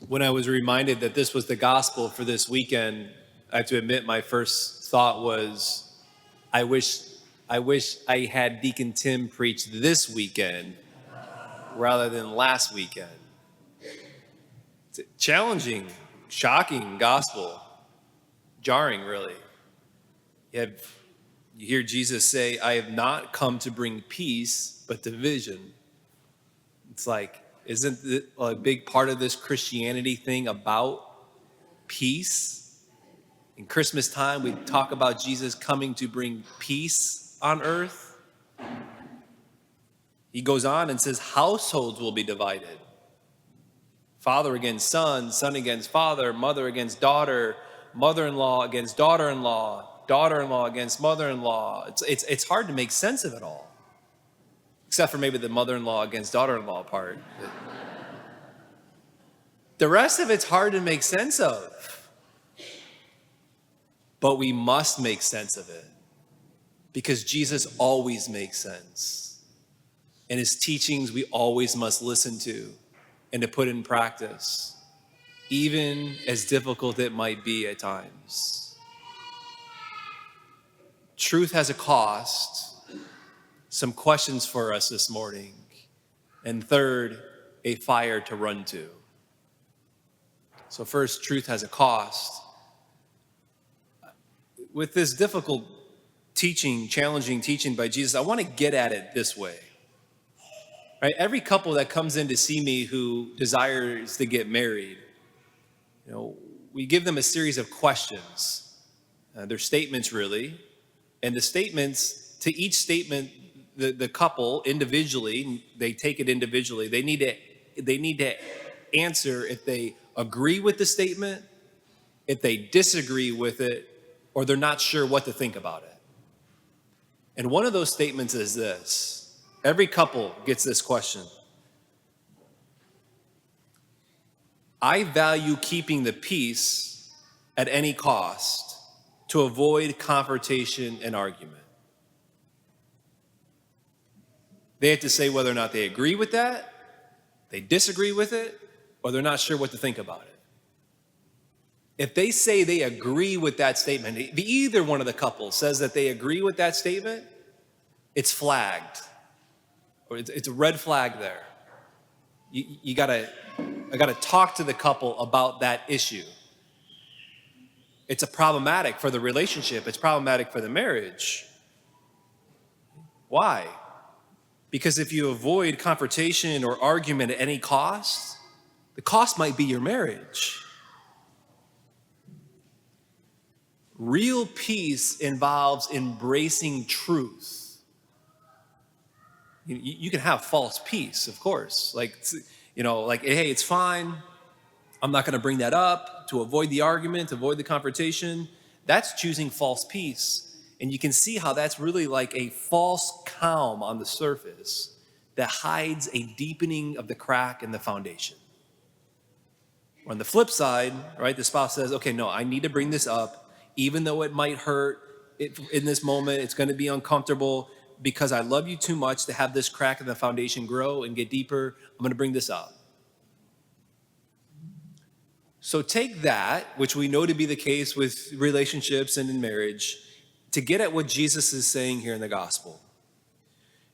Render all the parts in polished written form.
When I was reminded that this was the gospel for this weekend, I have to admit my first thought was, I wish I had Deacon Tim preach this weekend rather than last weekend. It's a challenging, shocking gospel, jarring really. You hear Jesus say, I have not come to bring peace, but division. It's like, isn't a big part of this Christianity thing about peace? In Christmas time, we talk about Jesus coming to bring peace on earth. He goes on and says, households will be divided. Father against son, son against father, mother against daughter, mother-in-law against daughter-in-law, daughter-in-law against mother-in-law. It's hard to make sense of it all, except for maybe the mother-in-law against daughter-in-law part. The rest of it's hard to make sense of. But we must make sense of it because Jesus always makes sense. And his teachings we always must listen to and to put in practice, even as difficult it might be at times. Truth has a cost. Some questions for us this morning. And third, a fire to run to. So first, truth has a cost. With this difficult teaching, challenging teaching by Jesus, I want to get at it this way. Right? Every couple that comes in to see me who desires to get married, we give them a series of questions. They're statements, really. And the statements, to each statement, the couple individually, they take it individually. They need to answer if they agree with the statement, if they disagree with it, or they're not sure what to think about it. And one of those statements is this. Every couple gets this question. I value keeping the peace at any cost to avoid confrontation and argument. They have to say whether or not they agree with that, they disagree with it, or they're not sure what to think about it. If they say they agree with that statement, if either one of the couples says that they agree with that statement, it's flagged. Or it's a red flag there. I gotta talk to the couple about that issue. It's problematic for the relationship. It's problematic for the marriage. Why? Because if you avoid confrontation or argument at any cost, the cost might be your marriage. Real peace involves embracing truth. You can have false peace, of course. Like, hey, it's fine. I'm not going to bring that up to avoid the argument, avoid the confrontation. That's choosing false peace. And you can see how that's really like a false calm on the surface that hides a deepening of the crack in the foundation. On the flip side, right, the spouse says, okay, no, I need to bring this up, even though it might hurt in this moment, it's going to be uncomfortable. Because I love you too much to have this crack in the foundation grow and get deeper, I'm going to bring this up. So take that, which we know to be the case with relationships and in marriage, to get at what Jesus is saying here in the gospel.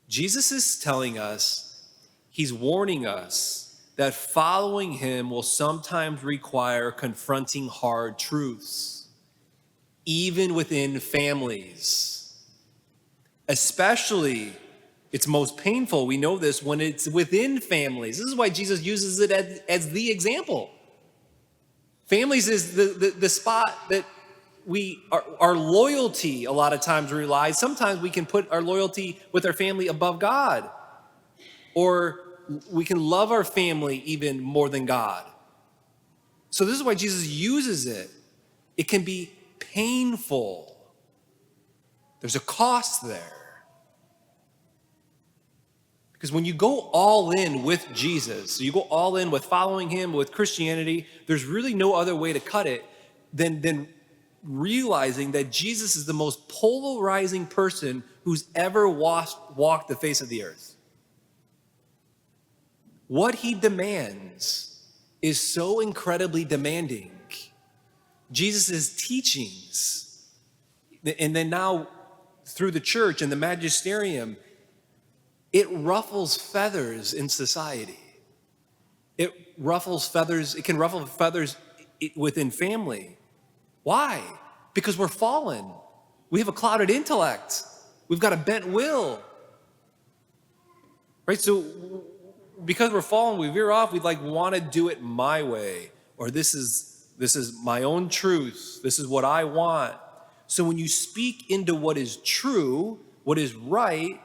Jesus is telling us, he's warning us that following him will sometimes require confronting hard truths, even within families. Especially, it's most painful, we know this, when it's within families. This is why Jesus uses it as the example. Families is the spot that our loyalty a lot of times relies. Sometimes we can put our loyalty with our family above God. Or we can love our family even more than God. So this is why Jesus uses it. It can be painful. There's a cost there. Because when you go all in with Jesus, you go all in with following him, with Christianity, there's really no other way to cut it than realizing that Jesus is the most polarizing person who's ever walked the face of the earth. What he demands is so incredibly demanding. Jesus' teachings, and then now through the church and the magisterium, it ruffles feathers in society. It ruffles feathers, it can ruffle feathers within family. Why? Because we're fallen. We have a clouded intellect. We've got a bent will. Right? So because we're fallen, we veer off, we want to do it my way, or this is my own truth. This is what I want. So when you speak into what is true, what is right,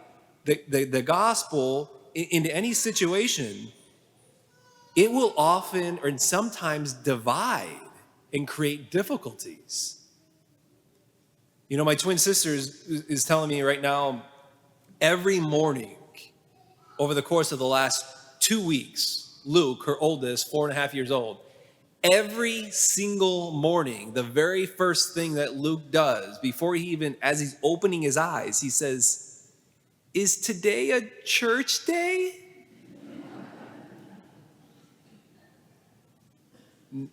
the gospel into any situation, it will often or sometimes divide and create difficulties. My twin sister is telling me right now, every morning over the course of the last 2 weeks, Luke, her oldest, 4.5 years old, every single morning, the very first thing that Luke does as he's opening his eyes, he says, "Is today a church day?"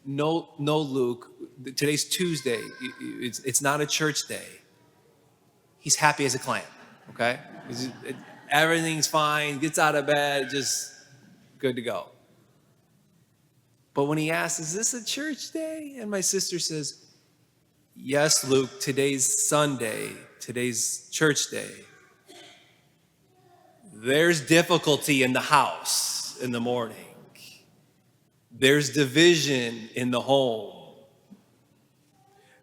No, Luke, today's Tuesday. It's not a church day. He's happy as a clam, okay? Everything's fine, gets out of bed, just good to go. But when he asks, "Is this a church day?" and my sister says, "Yes, Luke, today's Sunday, today's church day," there's difficulty in the house in the morning. There's division in the home.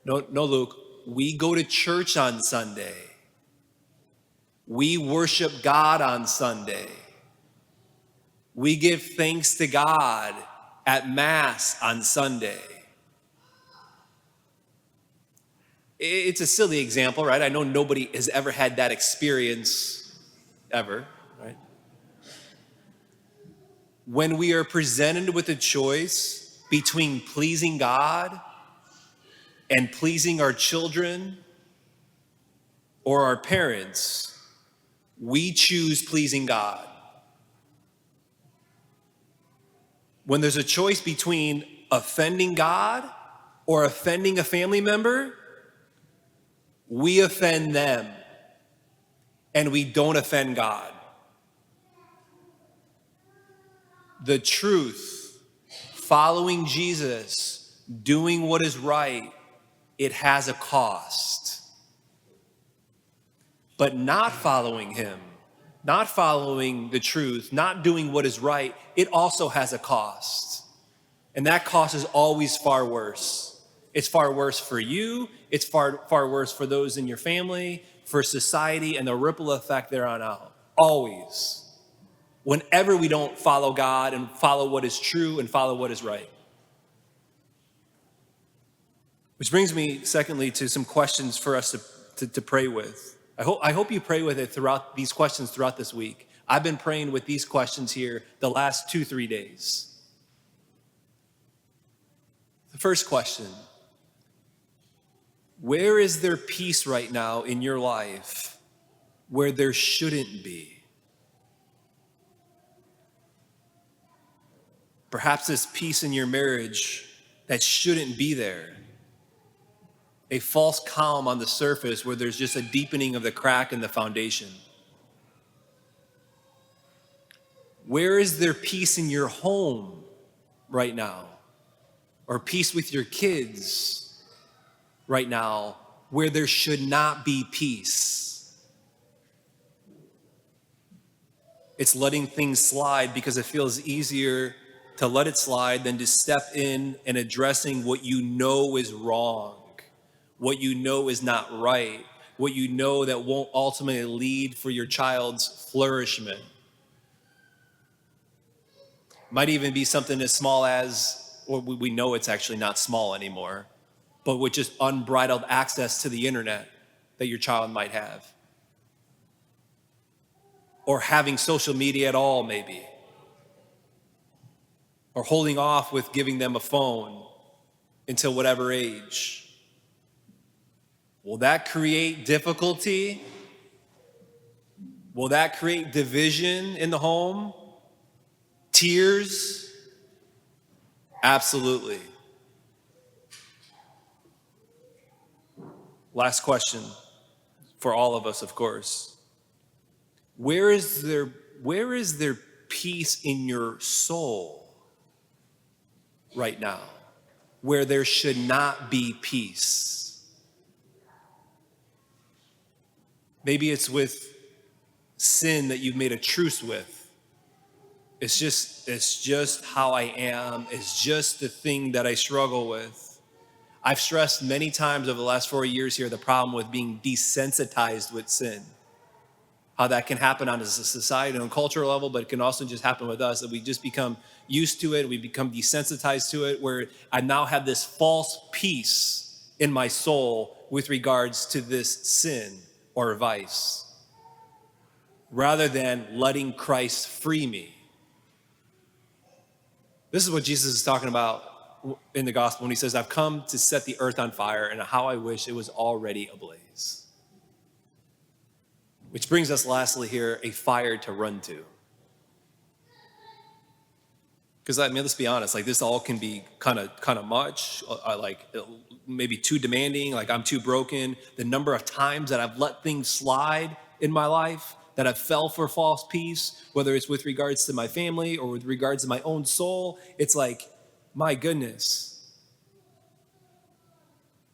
No, Luke, we go to church on Sunday. We worship God on Sunday. We give thanks to God at Mass on Sunday. It's a silly example, right? I know nobody has ever had that experience ever, right? When we are presented with a choice between pleasing God and pleasing our children or our parents, we choose pleasing God. When there's a choice between offending God or offending a family member, we offend them and we don't offend God. The truth, following Jesus, doing what is right, it has a cost. But not following him, not following the truth, not doing what is right, it also has a cost. And that cost is always far worse. It's far worse for you. It's far worse for those in your family, for society, and the ripple effect there on out. Always. Whenever we don't follow God and follow what is true and follow what is right. Which brings me, secondly, to some questions for us to pray with. I hope you pray with it throughout these questions throughout this week. I've been praying with these questions here the last 2-3 days. The first question: where is there peace right now in your life where there shouldn't be? Perhaps this peace in your marriage that shouldn't be there. A false calm on the surface where there's just a deepening of the crack in the foundation. Where is there peace in your home right now? Or peace with your kids right now where there should not be peace? It's letting things slide because it feels easier to let it slide than to step in and addressing what you know is wrong, what you know is not right, what you know that won't ultimately lead for your child's flourishment. Might even be something as small as, or we know it's actually not small anymore, but with just unbridled access to the internet that your child might have. Or having social media at all, maybe. Or holding off with giving them a phone until whatever age. Will that create difficulty? Will that create division in the home? Tears? Absolutely. Last question for all of us, of course. Where is there peace in your soul right now where there should not be peace? Maybe it's with sin that you've made a truce with. It's just how I am. It's just the thing that I struggle with. I've stressed many times over the last 4 years here the problem with being desensitized with sin. How that can happen on a society and on a cultural level, but it can also just happen with us, that we just become used to it, we become desensitized to it, where I now have this false peace in my soul with regards to this sin or vice, rather than letting Christ free me. This is what Jesus is talking about in the gospel when he says, I've come to set the earth on fire, and how I wish it was already ablaze. Which brings us lastly here, a fire to run to. Because let's be honest, this all can be kind of much, maybe too demanding, I'm too broken. The number of times that I've let things slide in my life, that I've fell for false peace, whether it's with regards to my family or with regards to my own soul, it's my goodness.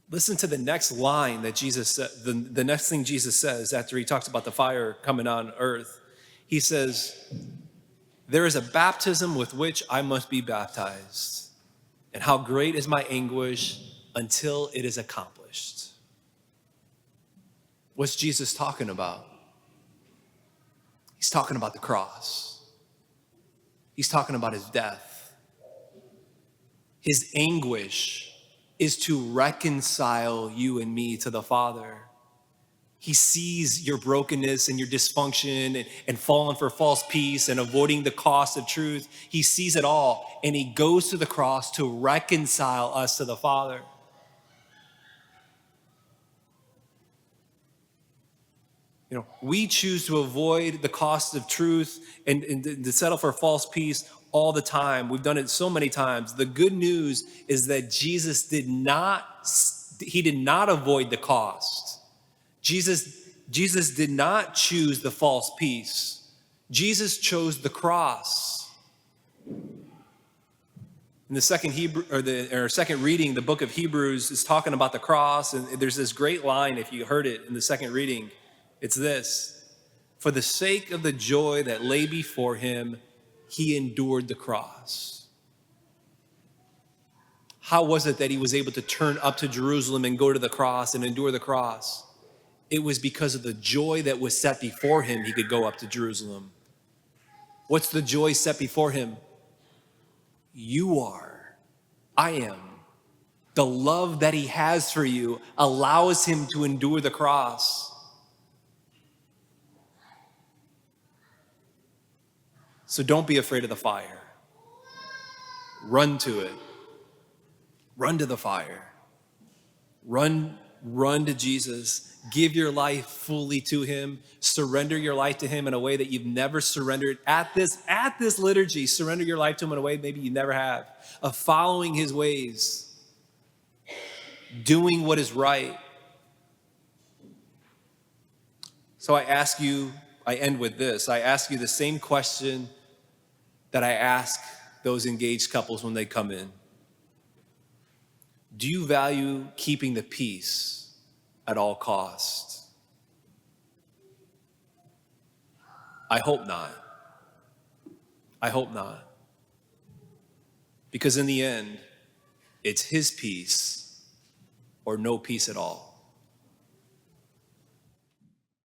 Listen to the next line that Jesus said, the next thing Jesus says after he talks about the fire coming on earth. He says, there is a baptism with which I must be baptized, and how great is my anguish until it is accomplished. What's Jesus talking about? He's talking about the cross. He's talking about his death. His anguish is to reconcile you and me to the Father. He sees your brokenness and your dysfunction and falling for false peace and avoiding the cost of truth. He sees it all, and he goes to the cross to reconcile us to the Father. We choose to avoid the cost of truth and to settle for false peace all the time. We've done it so many times. The good news is that Jesus did not avoid the cost. Jesus did not choose the false peace. Jesus chose the cross. In the second second reading, the book of Hebrews is talking about the cross, and there's this great line, if you heard it in the second reading. It's this: for the sake of the joy that lay before him, he endured the cross. How was it that he was able to turn up to Jerusalem and go to the cross and endure the cross? It was because of the joy that was set before him, he could go up to Jerusalem. What's the joy set before him? You are. I am. The love that he has for you allows him to endure the cross. So don't be afraid of the fire. Run to it. Run to the fire. Run to Jesus. Give your life fully to him. Surrender your life to him in a way that you've never surrendered at this liturgy. Surrender your life to him in a way maybe you never have, of following his ways, doing what is right. So I end with this. I ask you the same question that I ask those engaged couples when they come in. Do you value keeping the peace at all costs? I hope not. I hope not. Because in the end, it's his peace or no peace at all.